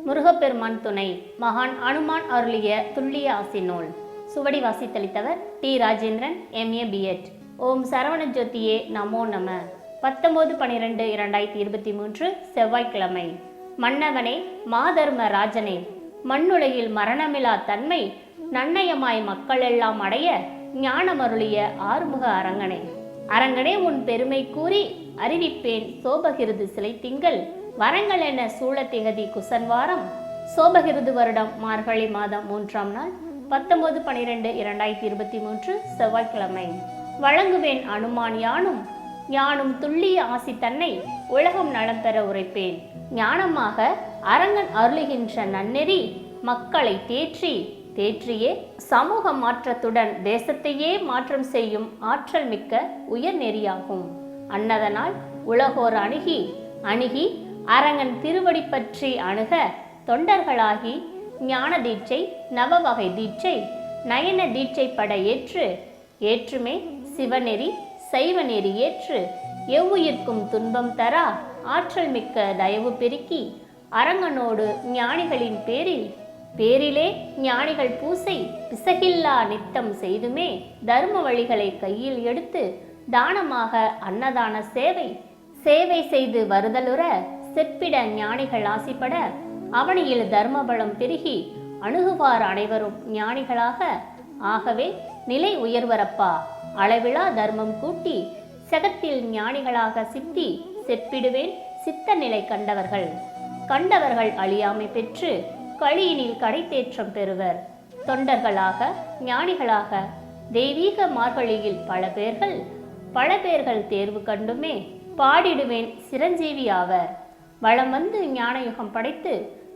முருகப்பெருமான் துணை. மகான் அனுமான் அருளிய துல்லிய ஆசி நூல். சுவடி வாசித்தளித்தவர் டி. Rajendran, MA, B.Ed. ஓம் சரவண ஜோதியே நமோ நம. 19/12/2023 செவ்வாய்க்கிழமை. மன்னவனே, மாதர்ம ராஜனே, மண்ணுலகில் மரணமிலா தன்மை நன்னயமாய் மக்களெல்லாம் அடைய ஞானமருளிய ஆறுமுக அரங்கனே. அரங்கனே, உன் பெருமை கூறி அறிவிப்பேன் சோபகிருது சிலை திங்கள் வரங்கள் என சூழத்திகதி குசன்வாரம் சோபகிருது வருடம் மார்கழி மாதம் 3ஆம் நாள் 19/12/2023 செவ்வாய்க்கிழமை. வழங்குவேன் அனுமான் ஞானும் துல்லிய ஆசி தன்னை உலகம் நலம் பெற உரைப்பேன். ஞானமாக அரங்கன் அருளுகின்ற நன்னெறி மக்களை தேற்றியே சமூக மாற்றத்துடன் தேசத்தையே மாற்றம் செய்யும் ஆற்றல் மிக்க உயர் நெறியாகும். அன்னதனால் உலகோர் அணுகி அரங்கன் திருவடி பற்றி அணுக தொண்டர்களாகி ஞான தீட்சை, நவவகை தீட்சை, நயன தீட்சை பட ஏற்றுமே சிவநெறி சைவ நெறி ஏற்று எவ்வுயிர்க்கும் துன்பம் தரா ஆற்றல் மிக்க தயவு பெருக்கி அரங்கனோடு ஞானிகளின் பேரிலே ஞானிகள் பூசை பிசகில்லா நித்தம் செய்துமே தர்ம வழிகளை கையில் எடுத்து தானமாக அன்னதான சேவை செய்து வருதலுற செப்பிட ஞானிகள் ஆசிப்பட அவனியில் தர்மபலம் பெருகி அணுகுவார் அனைவரும் ஞானிகளாக. ஆகவே நிலை உயர்வரப்பா, அளவிலா தர்மம் கூட்டி செகத்தில் ஞானிகளாக செப்பிடுவேன் சித்த நிலை கண்டவர்கள் அழியாமை பெற்று களியினில் கடை தேற்றம் பெறுவர். தொண்டர்களாக ஞானிகளாக தெய்வீக மார்கழியில் பல பேர்கள் தேர்வு கண்டுமே பாடிடுவேன் சிரஞ்சீவி ஆவர். வளம் வந்து ஞானயுகம் படைத்து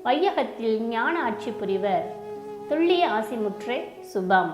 வையகத்தில் ஞான ஆட்சி புரிவர். துல்லிய ஆசிமுற்றே சுபம்.